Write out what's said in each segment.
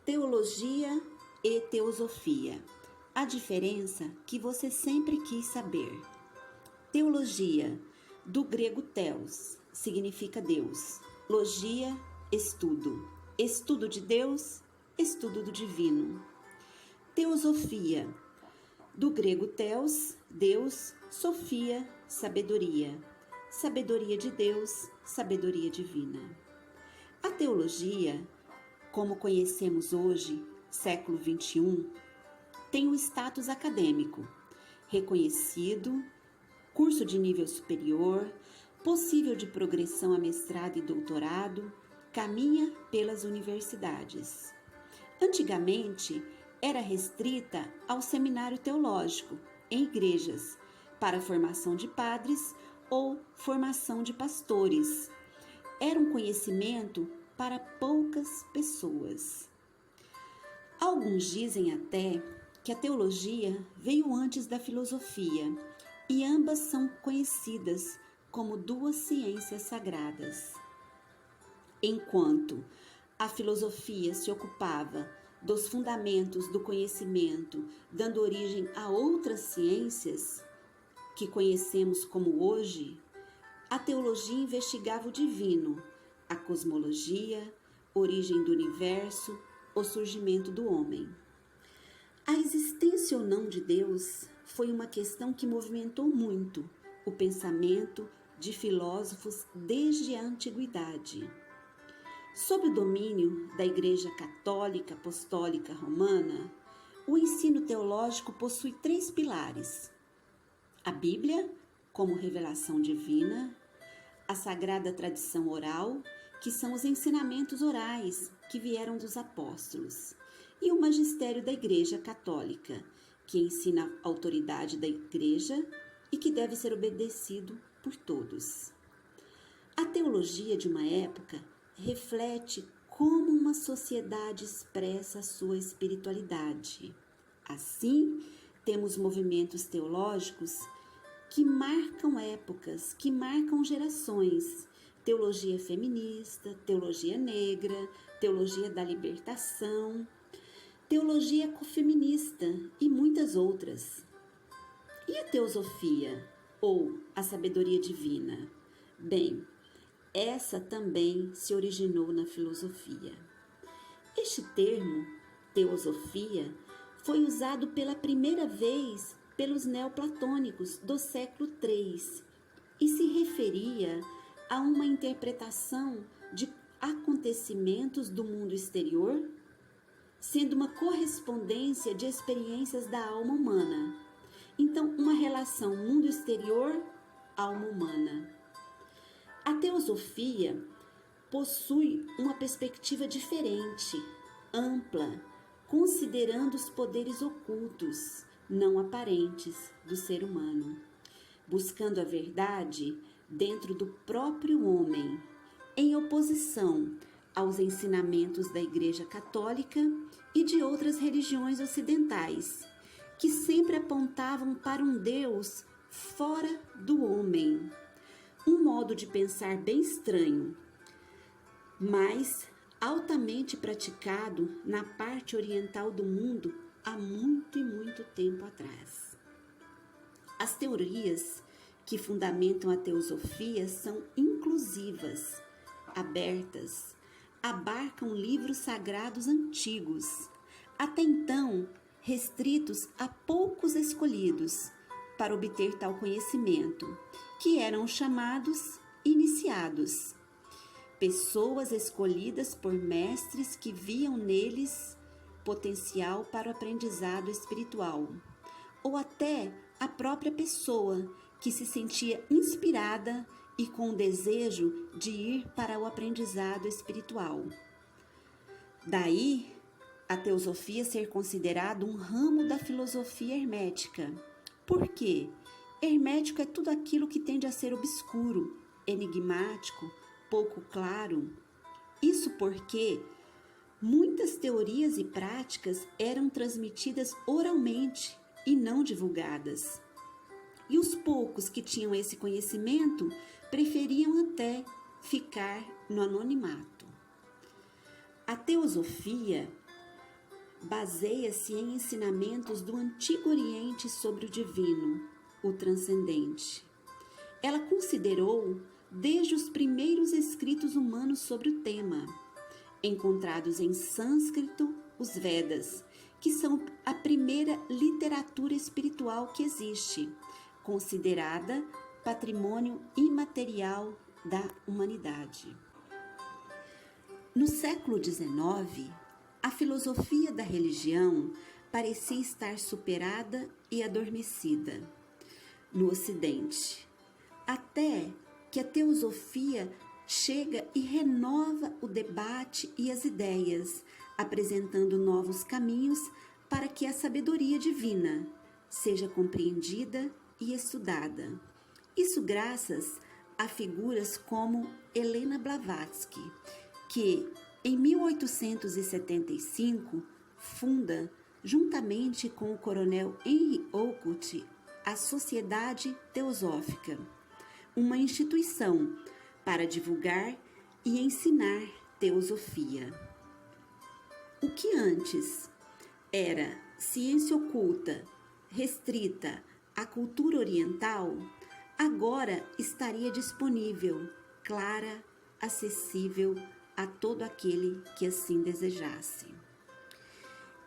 Teologia e teosofia. A diferença que você sempre quis saber. Teologia, do grego theos, significa Deus. Logia, estudo. Estudo de Deus, estudo do divino. Teosofia, do grego theos, Deus, sofia, sabedoria. Sabedoria de Deus, sabedoria divina. A teologia, como conhecemos hoje, século XXI, tem um status acadêmico, reconhecido, curso de nível superior, possível de progressão a mestrado e doutorado, caminha pelas universidades. Antigamente, era restrita ao seminário teológico, em igrejas, para formação de padres ou formação de pastores. Era um conhecimento para poucas pessoas. Alguns dizem até que a teologia veio antes da filosofia e ambas são conhecidas como duas ciências sagradas. Enquanto a filosofia se ocupava dos fundamentos do conhecimento, dando origem a outras ciências que conhecemos como hoje, a teologia investigava o divino, a cosmologia, origem do universo, o surgimento do homem. A existência ou não de Deus foi uma questão que movimentou muito o pensamento de filósofos desde a antiguidade. Sob o domínio da Igreja Católica Apostólica Romana, o ensino teológico possui três pilares: a Bíblia, como revelação divina, a sagrada tradição oral, que são os ensinamentos orais que vieram dos apóstolos, e o magistério da Igreja Católica, que ensina a autoridade da Igreja e que deve ser obedecido por todos. A teologia de uma época reflete como uma sociedade expressa a sua espiritualidade. Assim, temos movimentos teológicos que marcam épocas, que marcam gerações. Teologia feminista, teologia negra, teologia da libertação, teologia ecofeminista e muitas outras. E a teosofia, ou a sabedoria divina? Bem, essa também se originou na filosofia. Este termo, teosofia, foi usado pela primeira vez pelos neoplatônicos do século III e se referia a uma interpretação de acontecimentos do mundo exterior, sendo uma correspondência de experiências da alma humana. Então, uma relação mundo exterior-alma humana. A teosofia possui uma perspectiva diferente, ampla, considerando os poderes ocultos, não aparentes, do ser humano, buscando a verdade dentro do próprio homem, em oposição aos ensinamentos da Igreja Católica e de outras religiões ocidentais, que sempre apontavam para um Deus fora do homem. Um modo de pensar bem estranho, mas altamente praticado na parte oriental do mundo há muito e muito tempo atrás. As teorias que fundamentam a teosofia são inclusivas, abertas, abarcam livros sagrados antigos, até então restritos a poucos escolhidos para obter tal conhecimento, que eram chamados iniciados, pessoas escolhidas por mestres que viam neles potencial para o aprendizado espiritual, ou até a própria pessoa que se sentia inspirada e com o desejo de ir para o aprendizado espiritual. Daí, a teosofia ser considerado um ramo da filosofia hermética. Por quê? Hermético é tudo aquilo que tende a ser obscuro, enigmático, pouco claro. Isso porque muitas teorias e práticas eram transmitidas oralmente e não divulgadas. E os poucos que tinham esse conhecimento preferiam até ficar no anonimato. A teosofia baseia-se em ensinamentos do Antigo Oriente sobre o divino, o transcendente. Ela considerou desde os primeiros escritos humanos sobre o tema, encontrados em sânscrito, os Vedas, que são a primeira literatura espiritual que existe, considerada patrimônio imaterial da humanidade. No século XIX, a filosofia da religião parecia estar superada e adormecida no Ocidente, até que a teosofia chega e renova o debate e as ideias, apresentando novos caminhos para que a sabedoria divina seja compreendida e estudada. Isso graças a figuras como Helena Blavatsky, que em 1875 funda, juntamente com o coronel Henry Olcott, a Sociedade Teosófica, uma instituição para divulgar e ensinar teosofia. O que antes era ciência oculta, restrita à cultura oriental, agora estaria disponível, clara, acessível a todo aquele que assim desejasse.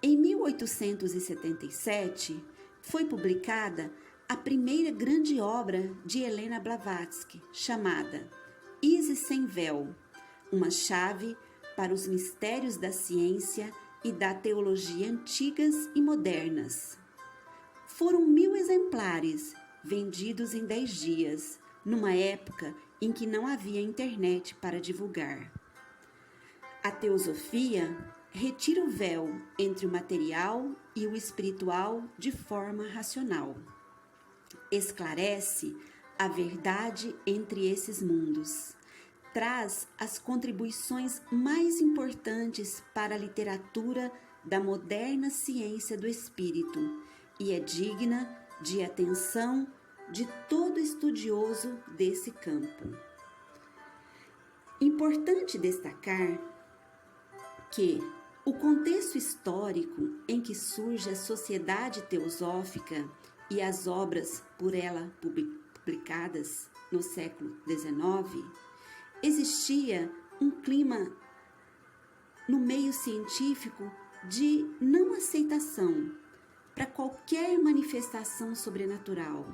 Em 1877, foi publicada a primeira grande obra de Helena Blavatsky, chamada Isis sem Véu, uma chave para os mistérios da ciência e da teologia antigas e modernas. Foram 1000 exemplares vendidos em 10 dias, numa época em que não havia internet para divulgar. A teosofia retira o véu entre o material e o espiritual de forma racional. Esclarece a verdade entre esses mundos. Traz as contribuições mais importantes para a literatura da moderna ciência do espírito e é digna de atenção de todo estudioso desse campo. Importante destacar que o contexto histórico em que surge a Sociedade Teosófica e as obras por ela publicadas no século XIX, existia um clima no meio científico de não aceitação para qualquer manifestação sobrenatural,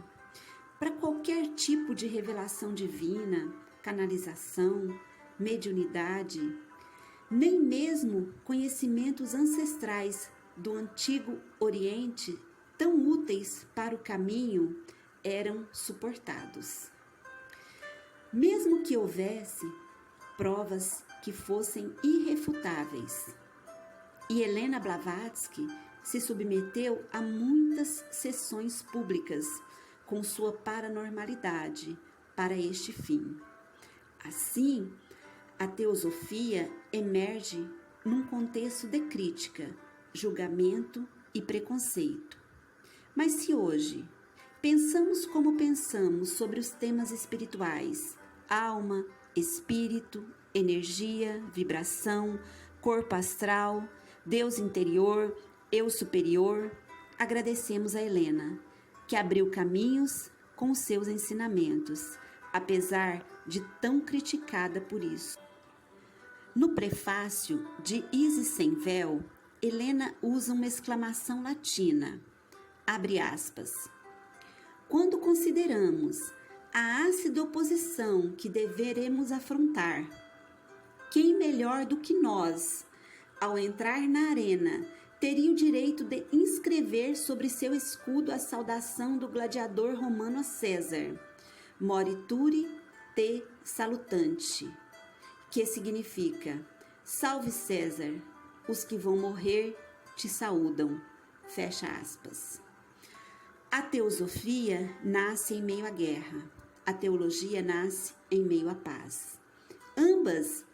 para qualquer tipo de revelação divina, canalização, mediunidade, nem mesmo conhecimentos ancestrais do Antigo Oriente, tão úteis para o caminho, eram suportados. Mesmo que houvesse provas que fossem irrefutáveis, e Helena Blavatsky se submeteu a muitas sessões públicas com sua paranormalidade para este fim. Assim, a teosofia emerge num contexto de crítica, julgamento e preconceito. Mas se hoje pensamos como pensamos sobre os temas espirituais, alma, espírito, energia, vibração, corpo astral, Deus interior, eu superior, agradecemos a Helena, que abriu caminhos com os seus ensinamentos, apesar de tão criticada por isso. No prefácio de Isis sem Véu, Helena usa uma exclamação latina, abre aspas, quando consideramos a ácida oposição que deveremos afrontar, quem melhor do que nós, ao entrar na arena, teria o direito de inscrever sobre seu escudo a saudação do gladiador romano a César, morituri te salutante, que significa, salve César, os que vão morrer te saúdam, fecha aspas. A teosofia nasce em meio à guerra, a teologia nasce em meio à paz. Ambas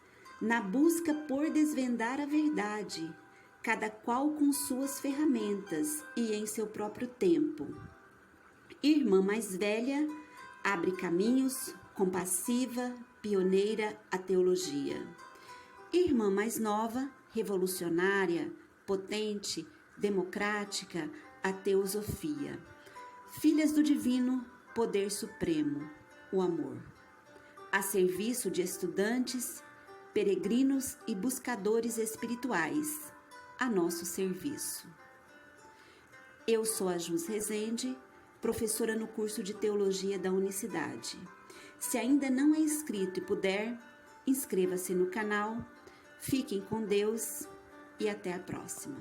na busca por desvendar a verdade, cada qual com suas ferramentas e em seu próprio tempo. Irmã mais velha abre caminhos, compassiva, pioneira a teologia. Irmã mais nova, revolucionária, potente, democrática, a teosofia. Filhas do divino poder supremo, o amor. A serviço de estudantes, peregrinos e buscadores espirituais, a nosso serviço. Eu sou a Jus Rezende, professora no curso de Teologia da Unicidade. Se ainda não é inscrito e puder, inscreva-se no canal, fiquem com Deus e até a próxima.